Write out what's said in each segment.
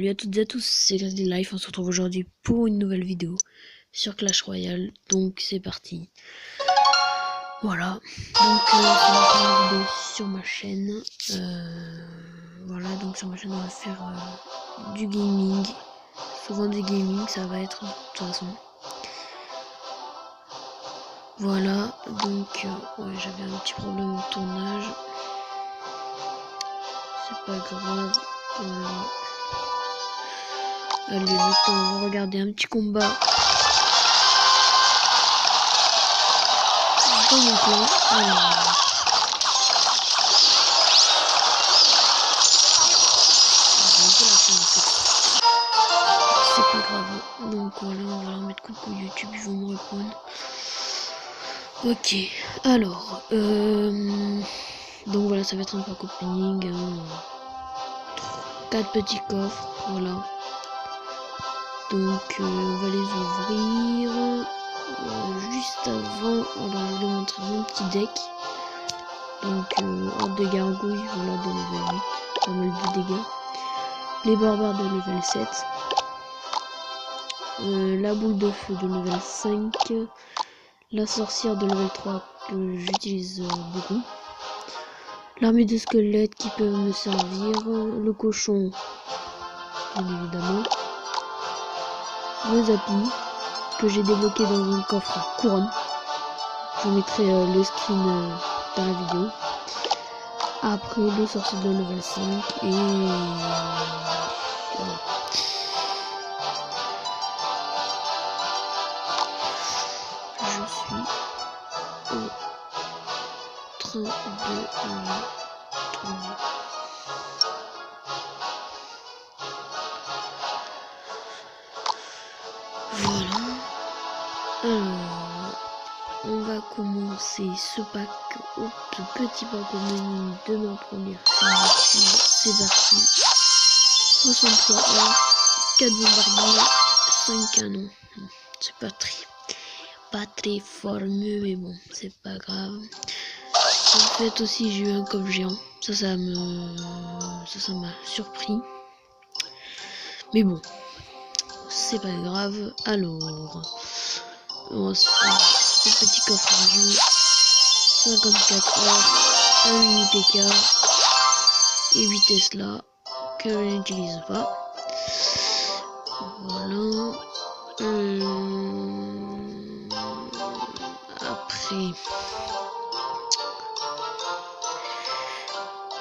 Salut à toutes et à tous, c'est Grizzly Life, on se retrouve aujourd'hui pour une nouvelle vidéo sur Clash Royale, donc c'est parti. Voilà, donc c'est une vidéo sur ma chaîne, voilà, donc sur ma chaîne on va faire du gaming, souvent du gaming, ça va être de toute façon. Voilà, donc ouais, j'avais un petit problème de tournage, c'est pas grave, voilà. Allez, maintenant on va regarder un petit combat dans mon clan. Alors, c'est pas grave. Donc voilà, on va leur mettre coucou YouTube, ils vont me répondre. Ok, alors, donc voilà, ça va être un pack opening, 4 petits coffres, voilà. Donc on va les ouvrir. Juste avant, alors je vais vous montrer mon petit deck. Donc horde de gargouilles, voilà, de level 8, pas mal de dégâts. Les barbares de level 7. La boule de feu de level 5. La sorcière de level 3 que j'utilise beaucoup. L'armée de squelettes qui peuvent me servir. Le cochon, bien évidemment. Le zappy que j'ai débloqué dans un coffre à couronne. Je vous mettrai le screen dans la vidéo. Après le sorcier de level 5 et voilà. Je suis en train de trouver. Voilà. Alors, on va commencer ce pack au petit pack opening de ma première chaîne. C'est parti. 63 heures, 4 bombardiers, 5 canons. C'est pas très formeux, mais bon, c'est pas grave. En fait aussi j'ai eu un coffre géant. Ça m'a surpris. Mais bon, c'est pas grave. Alors, on va se faire ce petit coffre argent. 54 heures, un mini PK et 8 Tesla que je n'utilise pas. Voilà. Après,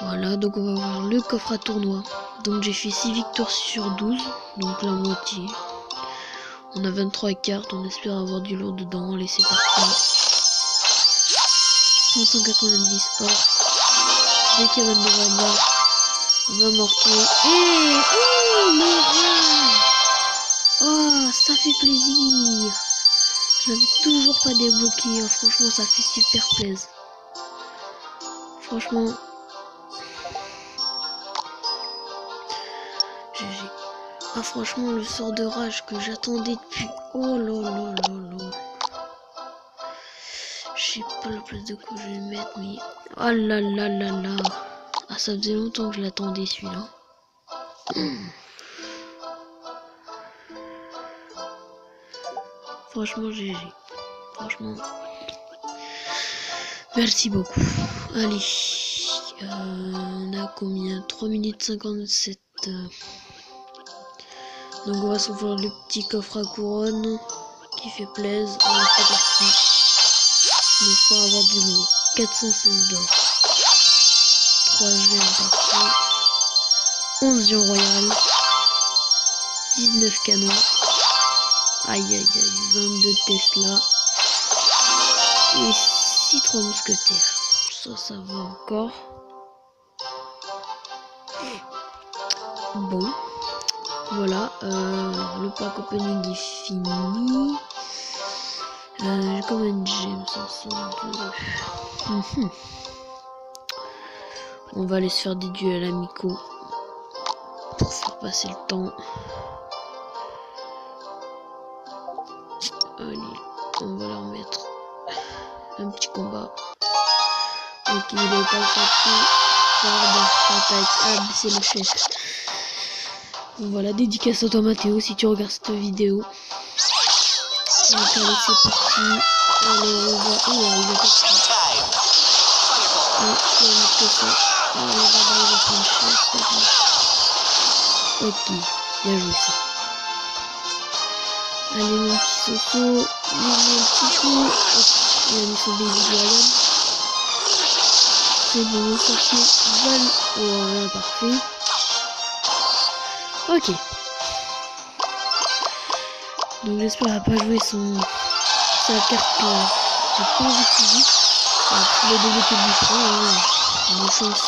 voilà, donc on va voir le coffre à tournoi. Donc j'ai fait 6 victoires sur 12, donc la moitié. On a 23 cartes, on espère avoir du lourd dedans. Allez, c'est parti. 590 or, 2 cabanes de barbares, 20 mortiers et le roi. Oh, ça fait plaisir. Je l'avais toujours pas débloqué. Oh, franchement, ça fait super plaisir. Franchement, GG. Ah, franchement, le sort de rage que j'attendais depuis. Oh là là là là. Je sais pas la place de quoi je vais le mettre, mais. Oh là là là là. Ah, ça faisait longtemps que je l'attendais celui-là. Franchement, GG. Franchement. Merci beaucoup. Allez. On a combien? 3 minutes 57. Donc on va s'ouvrir le petit coffre à couronne qui fait plaisir. Allez, c'est parti. On espère avoir du lourd. 416 d'or. 3 gemmes partout. 11 lions royales. 19 canons. Aïe aïe aïe. 22 Tesla. Et 6 3 mousquetaires. Ça va encore. Bon. Voilà. Le pack opening est fini. J'ai combien de gemmes? 502. On va aller se faire des duels amicaux pour faire passer le temps. Allez, on va leur mettre un petit combat. Donc il est pas fatigué. Pardon, attaque. Ah, c'est le chef. Voilà, dédicace à toi Mathéo si tu regardes cette vidéo. Donc allez, c'est parti. Allez, on va... Oh, il y a pas de chance. Je vais mettre que ça. Allez, là-bas, il va prendre cher. Ok, bien joué ça. Allez, mon petit Soso. Il met un petit coup. Hop, il a mis son baby dragon. C'est bon, mon sorcier vole. Voilà, parfait. Ok. Donc j'espère qu'il va pas jouer sa carte que j'ai pas envie qu'il joue. Il a donné que du frein. Bon chance.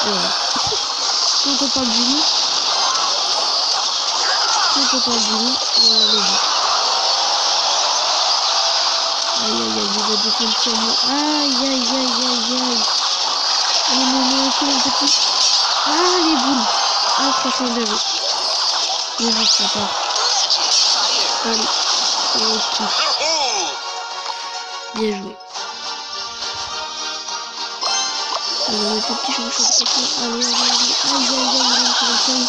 Voilà. Quand on parle du loup. Voilà le jeu. Aïe aïe aïe, il va défendre sur moi. Aïe aïe aïe aïe aïe. Allez mon petit. Ah les boules. Ah franchement bien joué. Bien joué ça part. Allez. Ok. Bien joué. On va mettre le petit cheveu sur le côté. Allez. Aïe aïe aïe, il va me faire le temps.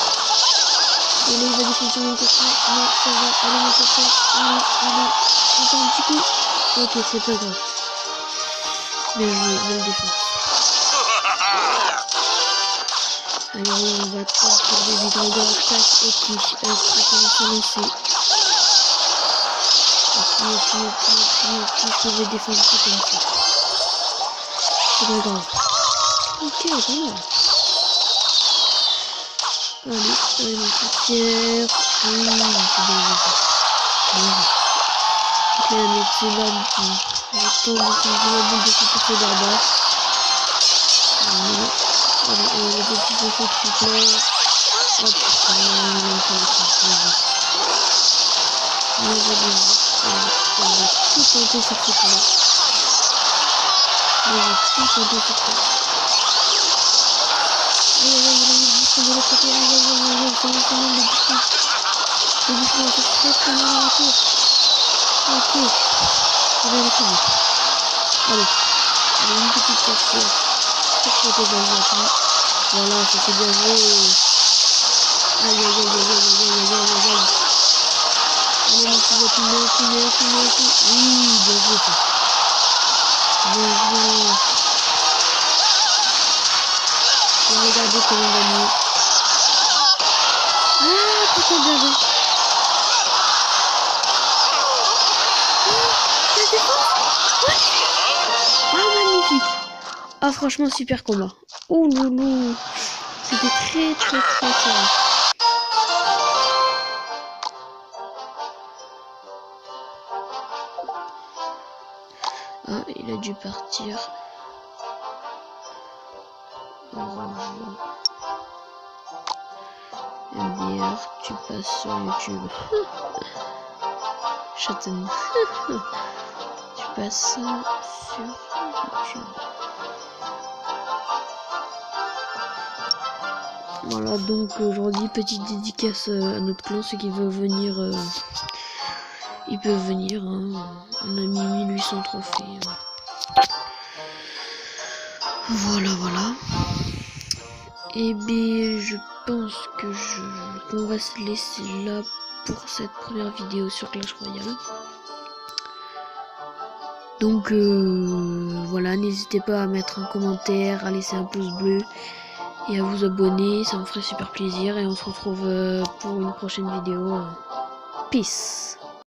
Allez, il va défendre sur mon côté. Non, ça va. Allez mon côté. Allez. Encore un petit coup. Ok, c'est pas grave. Bien joué, belle défense. Allez, on va prendre pour des vidanges d'attaque. Ok, on va commencer. Ok, je vais défendre tout comme ça. C'est pas grave. Ok, attends. Allez, mon sorcière. Oui, c'est bien joué. Donc là, notre célèbre, on va tendre d'utiliser la boule de sécurité barbare. Allez, on va le petit Soso qui plaît. Hop, on va me faire le truc. On va tout tenter sur ce coup-là. On va tout tenter sur ce coup-là. Allez, le bouchon de l'autre côté. Allez, c'est bon, le bouchon. Le bouchon va faire très mal à la tour. Ok, on va le finir. Allez, une petite sorcière. Pour protéger le Japon. Voilà, ça c'est bien joué. Aïe. Allez, mon petit Japon, oui, bien joué ça. Bien joué. Et regardez comment on gagne. Ah, putain, bien joué. Ah, magnifique. Ah, franchement, super combat. Oh loulou. C'était très serré. Ah, il a dû partir. MDR, tu passes sur YouTube. Chaton. Tu passes sur YouTube. Voilà, donc aujourd'hui, petite dédicace à notre clan, ceux qui veulent venir, ils peuvent venir, hein. On a mis 1800 trophées. Voilà. Et bien, je pense qu'on va se laisser là pour cette première vidéo sur Clash Royale. Donc voilà, n'hésitez pas à mettre un commentaire, à laisser un pouce bleu et à vous abonner, ça me ferait super plaisir et on se retrouve pour une prochaine vidéo. Peace.